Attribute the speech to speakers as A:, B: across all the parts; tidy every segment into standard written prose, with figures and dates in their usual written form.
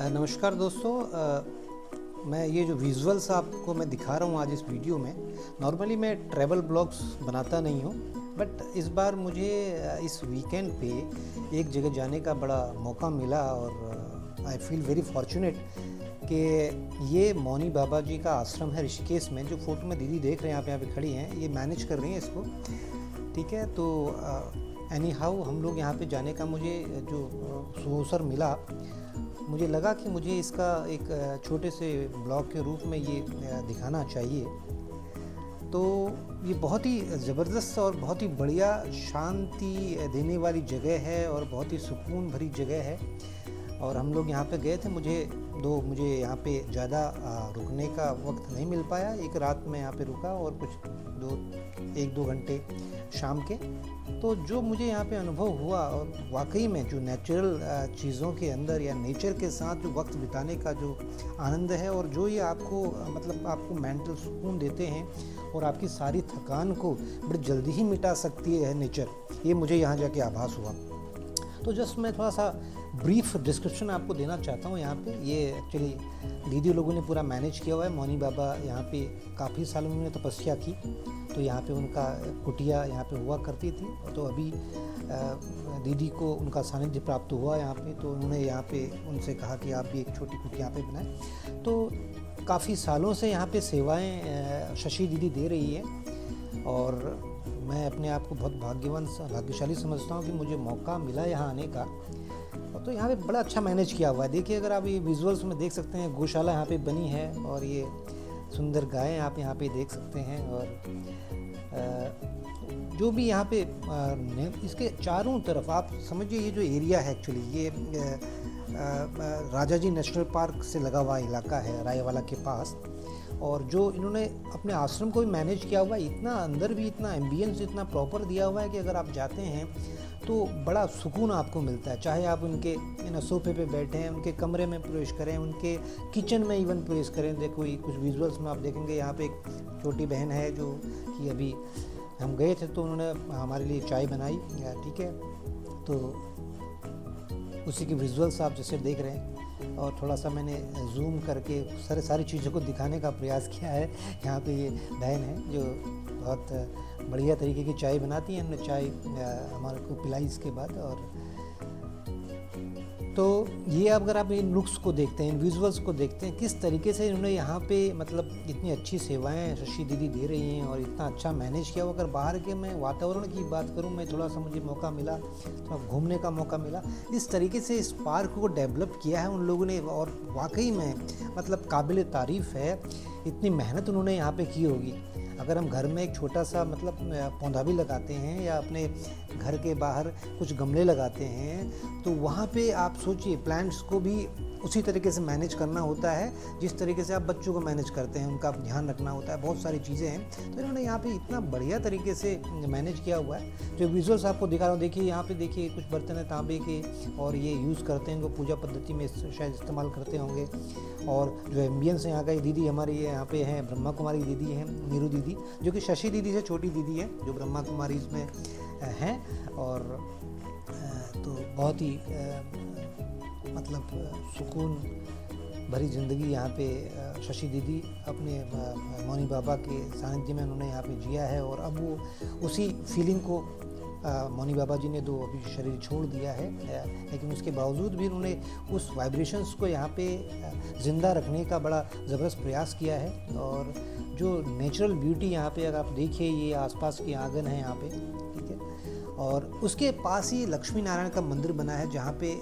A: नमस्कार दोस्तों। मैं ये जो विजुअल्स आपको मैं दिखा रहा हूँ आज इस वीडियो में, नॉर्मली मैं ट्रैवल ब्लॉग्स बनाता नहीं हूँ, बट इस बार मुझे इस वीकेंड पे एक जगह जाने का बड़ा मौका मिला और आई फील वेरी फॉर्चुनेट कि ये मौनी बाबा जी का आश्रम है ऋषिकेश में। जो फ़ोटो में दीदी देख रहे हैं आप यहाँ पे खड़ी हैं, ये मैनेज कर रही हैं इसको, ठीक है। तो एनी हाउ हम लोग यहाँ पे जाने का मुझे जो अवसर मिला, मुझे लगा कि मुझे इसका एक छोटे से ब्लॉग के रूप में ये दिखाना चाहिए। तो ये बहुत ही ज़बरदस्त और बहुत ही बढ़िया शांति देने वाली जगह है और बहुत ही सुकून भरी जगह है। और हम लोग यहाँ पे गए थे, मुझे यहाँ पे ज़्यादा रुकने का वक्त नहीं मिल पाया। एक रात में यहाँ पे रुका और कुछ 1-2 घंटे शाम के। तो जो मुझे यहाँ पे अनुभव हुआ, और वाकई में जो नेचुरल चीज़ों के अंदर या नेचर के साथ जो वक्त बिताने का जो आनंद है, और जो ये आपको मतलब आपको मेंटल सुकून देते हैं और आपकी सारी थकान को बड़ी जल्दी ही मिटा सकती है नेचर, ये मुझे यहाँ जाके आभास हुआ। तो जस्ट मैं थोड़ा सा ब्रीफ डिस्क्रिप्शन आपको देना चाहता हूँ। यहाँ पे ये एक्चुअली दीदी लोगों ने पूरा मैनेज किया हुआ है। मौनी बाबा यहाँ पे काफ़ी साल उन्होंने तपस्या की, तो यहाँ पे उनका कुटिया यहाँ पे हुआ करती थी। तो अभी दीदी को उनका सानिध्य प्राप्त हुआ यहाँ पे, तो उन्होंने यहाँ पे उनसे कहा कि आप भी एक छोटी कुटिया यहाँ पे बनाएं। तो काफ़ी सालों से यहाँ पे सेवाएँ शशि दीदी दे रही है, और मैं अपने आप को बहुत भाग्यशाली समझता हूँ कि मुझे मौका मिला यहाँ आने का। तो यहाँ पे बड़ा अच्छा मैनेज किया हुआ है। देखिए, अगर आप ये विजुअल्स में देख सकते हैं, गौशाला यहाँ पे बनी है और ये सुंदर गायें आप यहाँ पे देख सकते हैं। और जो भी यहाँ पे इसके चारों तरफ आप समझिए, ये जो एरिया है एक्चुअली ये राजा जी नेशनल पार्क से लगा हुआ इलाका है, रायवाला के पास। और जो इन्होंने अपने आश्रम को भी मैनेज किया हुआ है, इतना अंदर भी इतना एम्बियंस इतना प्रॉपर दिया हुआ है कि अगर आप जाते हैं तो बड़ा सुकून आपको मिलता है। चाहे आप उनके सोफे पे बैठे हैं, उनके कमरे में प्रवेश करें, उनके किचन में इवन प्रवेश करें। देखो, ये कुछ विजुअल्स में आप देखेंगे, यहाँ पे एक छोटी बहन है जो कि अभी हम गए थे तो उन्होंने हमारे लिए चाय बनाई, ठीक है। तो उसी की विजुअल्स आप जैसे देख रहे हैं, और थोड़ा सा मैंने जूम करके सारी चीज़ों को दिखाने का प्रयास किया है। यहाँ पे ये बहन है जो बहुत बढ़िया तरीके की चाय बनाती हैं। हमने चाय हमारे को पिलाई इसके बाद। और तो ये अगर आप इन लुक्स को देखते हैं, इन विजुअल्स को देखते हैं, किस तरीके से इन्होंने यहाँ पे मतलब इतनी अच्छी सेवाएं शशि दीदी दे रही हैं और इतना अच्छा मैनेज किया हुआ। अगर बाहर के मैं वातावरण की बात करूँ, मैं थोड़ा सा मुझे मौका मिला, थोड़ा घूमने का मौका मिला। इस तरीके से इस पार्क को डेवलप किया है उन लोगों ने, और वाकई में मतलब काबिल तारीफ़ है। इतनी मेहनत उन्होंने यहाँ पे की होगी। अगर हम घर में एक छोटा सा मतलब पौधा भी लगाते हैं या अपने घर के बाहर कुछ गमले लगाते हैं, तो वहाँ पे आप सोचिए प्लांट्स को भी उसी तरीके से मैनेज करना होता है जिस तरीके से आप बच्चों को मैनेज करते हैं, उनका ध्यान रखना होता है। बहुत सारी चीज़ें हैं, तो इन्होंने यहाँ पे इतना बढ़िया तरीके से मैनेज किया हुआ है। जो विजुअल्स आपको दिखा रहा हूँ, देखिए यहाँ पे देखिए कुछ बर्तन है तांबे के, और ये यूज़ करते हैं, इनको पूजा पद्धति में शायद इस्तेमाल करते होंगे। और जो एम्बियंस है यहाँ का, ये दीदी हमारी यहाँ पे हैं, ब्रह्मा कुमारी दीदी हैं, नीरू दीदी, जो कि शशि दीदी से छोटी दीदी है, जो ब्रह्मा कुमारी इसमें हैं। और तो बहुत ही मतलब सुकून भरी ज़िंदगी यहाँ पे शशि दीदी अपने मौनी बाबा के सानिध्य में उन्होंने यहाँ पे जिया है। और अब वो उसी फीलिंग को मौनी बाबा जी ने तो अभी शरीर छोड़ दिया है, लेकिन उसके बावजूद भी उन्होंने उस वाइब्रेशंस को यहाँ पे ज़िंदा रखने का बड़ा ज़बरदस्त प्रयास किया है। और जो नेचुरल ब्यूटी यहाँ पे अगर आप देखिए, ये आसपास के आंगन है यहाँ पे, ठीक है। और उसके पास ही लक्ष्मी नारायण का मंदिर बना है, जहाँ पे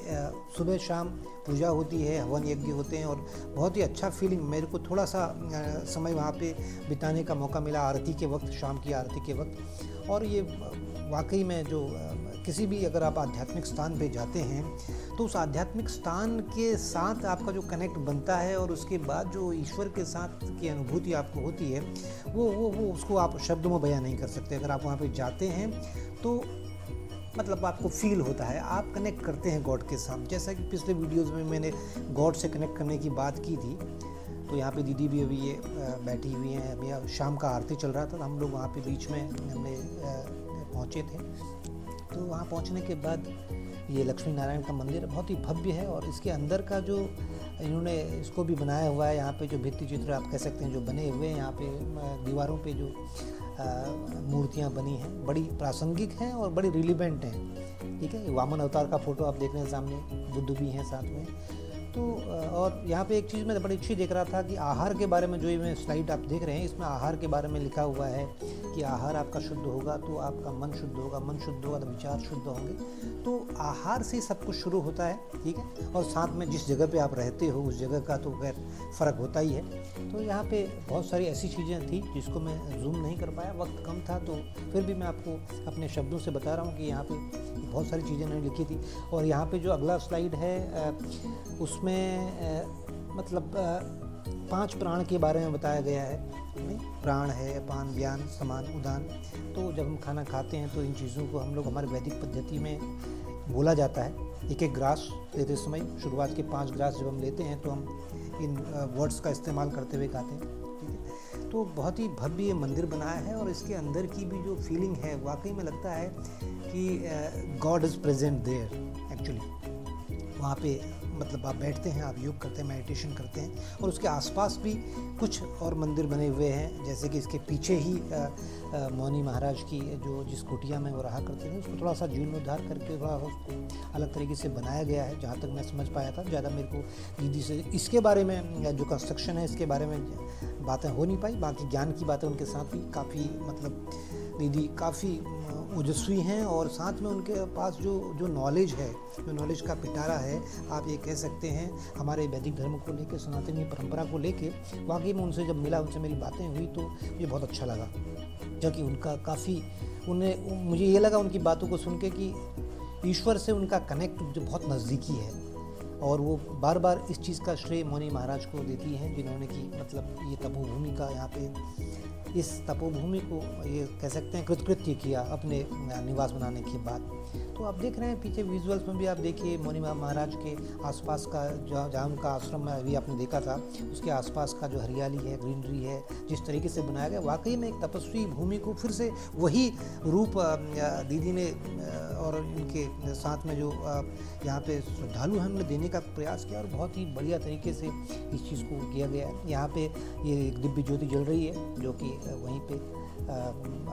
A: सुबह शाम पूजा होती है, हवन यज्ञ होते हैं, और बहुत ही अच्छा फीलिंग। मेरे को थोड़ा सा समय वहाँ पे बिताने का मौका मिला आरती के वक्त, शाम की आरती के वक्त। और ये वाकई में जो किसी भी अगर आप आध्यात्मिक स्थान पे जाते हैं, तो उस आध्यात्मिक स्थान के साथ आपका जो कनेक्ट बनता है, और उसके बाद जो ईश्वर के साथ की अनुभूति आपको होती है, वो उसको आप शब्दों में बयां नहीं कर सकते। अगर आप वहाँ पे जाते हैं तो मतलब आपको फील होता है, आप कनेक्ट करते हैं गॉड के साथ। जैसा कि पिछले वीडियोज़ में मैंने गॉड से कनेक्ट करने की बात की थी, तो यहाँ पे दीदी भी अभी ये बैठी हुई हैं। अभी शाम का आरती चल रहा था, तो हम लोग वहाँ पे बीच में हमने पहुँचे थे। तो वहाँ पहुँचने के बाद ये लक्ष्मी नारायण का मंदिर बहुत ही भव्य है, और इसके अंदर का जो इन्होंने इसको भी बनाया हुआ है। यहाँ पे जो भित्ति चित्र आप कह सकते हैं जो बने हुए हैं, यहाँ पे दीवारों पे जो मूर्तियाँ बनी हैं बड़ी प्रासंगिक हैं और बड़ी रिलीवेंट हैं। ठीक है, वामन अवतार का फोटो आप देख रहे हैं सामने, बुद्ध भी हैं साथ में। तो और यहाँ पे एक चीज़ मैं बड़ी अच्छी देख रहा था कि आहार के बारे में, जो ये मैं स्लाइड आप देख रहे हैं इसमें आहार के बारे में लिखा हुआ है कि आहार आपका शुद्ध होगा तो आपका मन शुद्ध होगा, मन शुद्ध होगा तो विचार शुद्ध होंगे। तो आहार से सब कुछ शुरू होता है। ठीक है, और साथ में जिस जगह पे आप रहते हो उस जगह का तो खैर फ़र्क होता ही है। तो यहाँ पे बहुत सारी ऐसी चीज़ें थी जिसको मैं जूम नहीं कर पाया, वक्त कम था, तो फिर भी मैं आपको अपने शब्दों से बता रहा हूँ कि यहाँ पे बहुत सारी चीज़ें मैंने लिखी थी। और यहाँ पे जो अगला स्लाइड है उसमें मतलब 5 प्राण के बारे में बताया गया है। प्राण है, अपान, व्यान, समान, उदान। तो जब हम खाना खाते हैं तो इन चीज़ों को हम लोग हमारे वैदिक पद्धति में बोला जाता है। एक एक ग्रास लेते समय, शुरुआत के 5 ग्रास जब हम लेते हैं तो हम इन वर्ड्स का इस्तेमाल करते हुए खाते हैं। ठीक है, तो बहुत ही भव्य ये मंदिर बनाया है और इसके अंदर की भी जो फीलिंग है वाकई में लगता है कि God is present there actually. वहाँ पे मतलब आप बैठते हैं, आप योग करते हैं, मेडिटेशन करते हैं। और उसके आसपास भी कुछ और मंदिर बने हुए हैं, जैसे कि इसके पीछे ही मौनी महाराज की जो जिस कुटिया में वो रहा करते थे उसको थोड़ा सा जीर्णोद्धार करके थोड़ा उसको अलग तरीके से बनाया गया है, जहाँ तक मैं समझ पाया था। ज़्यादा मेरे को दीदी से इसके बारे में जो कंस्ट्रक्शन है इसके बारे में बातें हो नहीं पाई, बाकी ज्ञान की बातें उनके साथ हुई। काफ़ी मतलब दीदी काफ़ी ओजस्वी हैं और साथ में उनके पास जो नॉलेज है, जो नॉलेज का पिटारा है, आप ये कह सकते हैं हमारे वैदिक धर्म को लेके, सनातनी परंपरा को लेके। वाकई में उनसे जब मिला, उनसे मेरी बातें हुई तो मुझे बहुत अच्छा लगा, जबकि उनका काफ़ी मुझे ये लगा उनकी बातों को सुन के कि ईश्वर से उनका कनेक्ट जो बहुत नज़दीकी है। और वो बार बार इस चीज़ का श्रेय मौनी महाराज को देती हैं जिन्होंने कि मतलब ये तपोभूमि का यहाँ पे इस तपोभूमि को ये कह सकते हैं कृतकृत्य किया अपने निवास बनाने के बाद। तो आप देख रहे हैं पीछे विजुअल्स में भी आप देखिए मौनी महाराज के आसपास का जहाँ उनका आश्रम अभी आपने देखा था उसके आसपास का जो हरियाली है, ग्रीनरी है, जिस तरीके से बनाया गया, वाकई में एक तपस्वी भूमि को फिर से वही रूप दीदी ने और इनके साथ में जो यहाँ पे श्रद्धालु हैं उन्होंने देने का प्रयास किया और बहुत ही बढ़िया तरीके से इस चीज़ को किया गया है। यहाँ पे ये एक दिव्य ज्योति जल रही है जो कि वहीं पे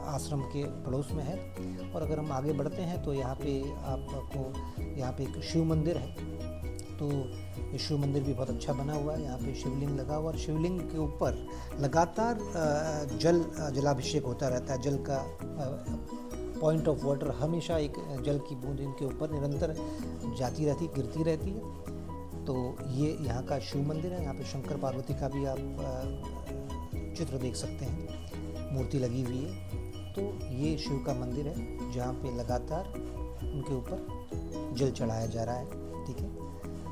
A: आश्रम के पड़ोस में है। और अगर हम आगे बढ़ते हैं तो यहाँ पे आपको यहाँ पे एक शिव मंदिर है। तो ये शिव मंदिर भी बहुत अच्छा बना हुआ है। यहाँ पे शिवलिंग लगा हुआ और शिवलिंग के ऊपर लगातार जलाभिषेक होता रहता है। जल का पॉइंट ऑफ वाटर, हमेशा एक जल की बूंद इनके ऊपर निरंतर जाती रहती, गिरती रहती है। तो ये यहाँ का शिव मंदिर है। यहाँ पे शंकर पार्वती का भी आप चित्र देख सकते हैं, मूर्ति लगी हुई है। तो ये शिव का मंदिर है जहाँ पे लगातार उनके ऊपर जल चढ़ाया जा रहा है। ठीक है,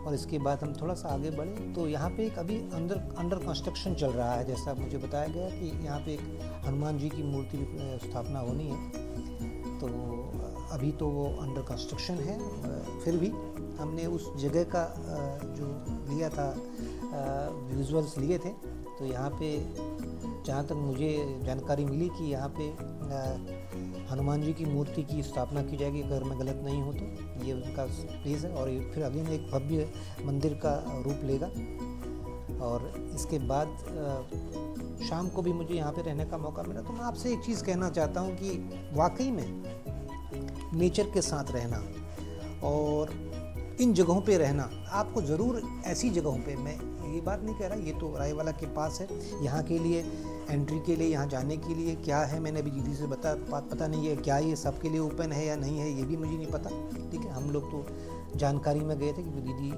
A: और इसके बाद हम थोड़ा सा आगे बढ़े तो यहाँ पे एक अभी अंडर कंस्ट्रक्शन चल रहा है। जैसा मुझे बताया गया कि यहाँ पे एक हनुमान जी की मूर्ति स्थापना होनी है। तो अभी तो वो अंडर कंस्ट्रक्शन है। फिर भी हमने उस जगह का जो लिया था विजुअल्स लिए थे, तो यहाँ पे जहाँ तक मुझे जानकारी मिली कि यहाँ पे हनुमान जी की मूर्ति की स्थापना की जाएगी, अगर मैं गलत नहीं हूँ तो ये उनका प्लेस है। और ये फिर अगेन एक भव्य मंदिर का रूप लेगा। और इसके बाद शाम को भी मुझे यहाँ पे रहने का मौका मिला। तो मैं आपसे एक चीज़ कहना चाहता हूँ कि वाकई में नेचर के साथ रहना और इन जगहों पे रहना, आपको ज़रूर ऐसी जगहों पे, मैं ये बात नहीं कह रहा, ये तो रायवाला के पास है, यहाँ के लिए एंट्री के लिए, यहाँ जाने के लिए क्या है, मैंने अभी दीदी से पता नहीं है क्या ये सबके लिए ओपन है या नहीं है, ये भी मुझे नहीं पता। ठीक है, हम लोग तो जानकारी में गए थे कि दीदी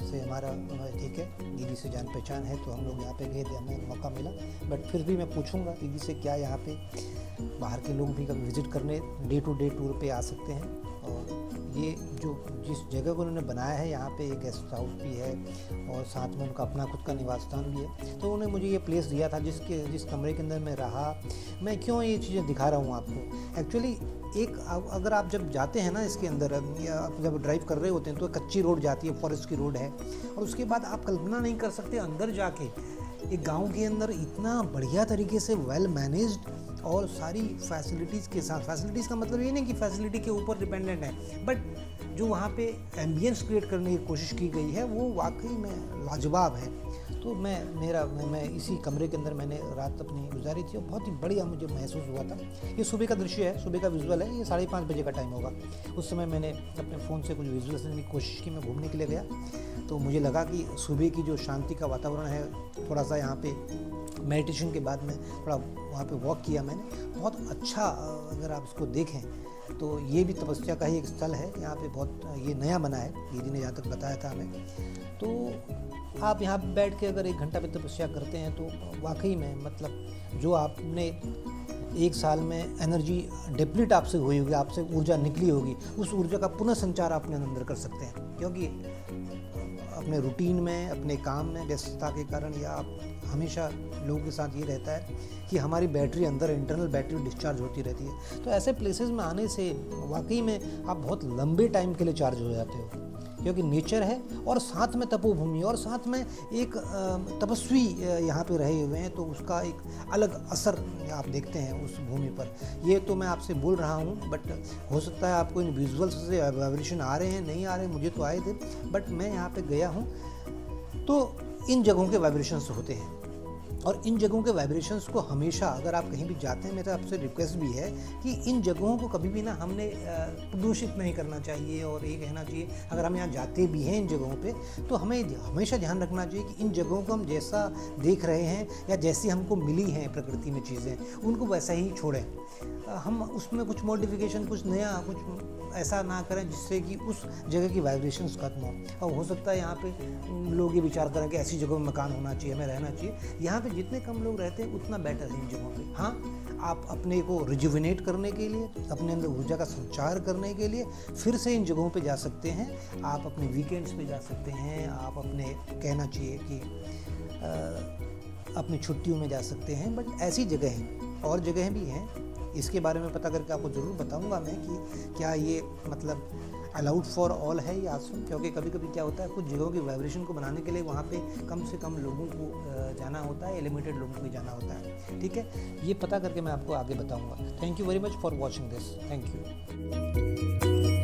A: से हमारा ठीक है, दीदी से जान पहचान है, तो हम लोग यहाँ पे गए थे, हमें मौका मिला। बट फिर भी मैं पूछूंगा दीदी से क्या यहाँ पे बाहर के लोग भी कभी विज़िट करने डे टू डे टूर पे आ सकते हैं। और ये जो जिस जगह को उन्होंने बनाया है, यहाँ पे एक गेस्ट हाउस भी है और साथ में उनका अपना खुद का निवास स्थान भी है। तो उन्होंने मुझे ये प्लेस दिया था जिस कमरे के अंदर मैं रहा। मैं क्यों ये चीज़ें दिखा रहा हूँ आपको, एक्चुअली एक अगर आप जब जाते हैं ना इसके अंदर, या आप जब ड्राइव कर रहे होते हैं तो कच्ची रोड जाती है, फॉरेस्ट की रोड है, और उसके बाद आप कल्पना नहीं कर सकते अंदर जाके एक गांव के अंदर इतना बढ़िया तरीके से वेल मैनेज्ड और सारी फैसिलिटीज़ के साथ। फैसिलिटीज़ का मतलब ये नहीं कि फैसिलिटी के ऊपर डिपेंडेंट है, बट जो वहाँ पे एम्बियंस क्रिएट करने की कोशिश की गई है वो वाकई में लाजवाब है। तो मैं इसी कमरे के अंदर मैंने रात अपनी गुजारी थी और बहुत ही बढ़िया मुझे महसूस हुआ था। ये सुबह का दृश्य है, सुबह का विजुअल है, ये 5:30 बजे का टाइम होगा। उस समय मैंने अपने फ़ोन से कुछ विजुअल्स लेने की कोशिश की, मैं घूमने के लिए गया तो मुझे लगा कि सुबह की जो शांति का वातावरण है, थोड़ा सा यहाँ पे मेडिटेशन के बाद में थोड़ा वहाँ पे वॉक किया मैंने, बहुत अच्छा। अगर आप इसको देखें तो ये भी तपस्या का ही एक स्थल है, यहाँ पे बहुत ये नया बना है, दीदी ने जहाँ तक बताया था हमें। तो आप यहाँ बैठ के अगर 1 घंटा पे तपस्या करते हैं तो वाकई में मतलब जो आपने 1 साल में एनर्जी डिप्लीट आपसे हुई होगी, आपसे ऊर्जा निकली होगी, उस ऊर्जा का पुनः संचार अपने अंदर कर सकते हैं। क्योंकि अपने रूटीन में, अपने काम में व्यस्तता के कारण या आप हमेशा लोगों के साथ ये रहता है कि हमारी बैटरी अंदर इंटरनल बैटरी डिस्चार्ज होती रहती है। तो ऐसे प्लेसेस में आने से वाकई में आप बहुत लंबे टाइम के लिए चार्ज हो जाते हो, क्योंकि नेचर है और साथ में तपोभूमि और साथ में एक तपस्वी यहाँ पे रहे हुए हैं, तो उसका एक अलग असर आप देखते हैं उस भूमि पर। ये तो मैं आपसे बोल रहा हूँ, बट हो सकता है आपको इन विजुअल्स से वाइब्रेशन आ रहे हैं, नहीं आ रहे, मुझे तो आए थे, बट मैं यहाँ पे गया हूँ तो इन जगहों के वाइब्रेशंस होते हैं। और इन जगहों के वाइब्रेशंस को हमेशा, अगर आप कहीं भी जाते हैं, मेरा आपसे रिक्वेस्ट भी है कि इन जगहों को कभी भी ना हमने प्रदूषित नहीं करना चाहिए। और ये कहना चाहिए, अगर हम यहाँ जाते भी हैं इन जगहों पे, तो हमें हमेशा ध्यान रखना चाहिए कि इन जगहों को हम जैसा देख रहे हैं या जैसी हमको मिली हैं प्रकृति में चीज़ें, उनको वैसा ही छोड़ें। हम उसमें कुछ मॉडिफिकेशन, कुछ नया, कुछ ऐसा ना करें जिससे कि उस जगह की वाइब्रेशंस खत्म हो। और हो सकता है यहाँ पे लोग ये विचार करें कि ऐसी जगहों में मकान होना चाहिए, हमें रहना चाहिए। यहाँ पे जितने कम लोग रहते हैं उतना बेटर है इन जगहों पे। हाँ, आप अपने को रिजुविनेट करने के लिए, अपने अंदर ऊर्जा का संचार करने के लिए फिर से इन जगहों पे जा सकते हैं। आप अपने वीकेंड्स पे जा सकते हैं, आप अपने, कहना चाहिए कि अपनी छुट्टियों में जा सकते हैं। बट ऐसी जगह हैं, और जगहें भी हैं, इसके बारे में पता करके आपको ज़रूर बताऊंगा मैं कि क्या ये मतलब अलाउड फॉर ऑल है ये आश्रम। क्योंकि कभी कभी क्या होता है, कुछ जगहों की वाइब्रेशन को बनाने के लिए वहाँ पे कम से कम लोगों को जाना होता है, लिमिटेड लोगों को ही जाना होता है। ठीक है, ये पता करके मैं आपको आगे बताऊंगा। Thank you very much for watching this. Thank you.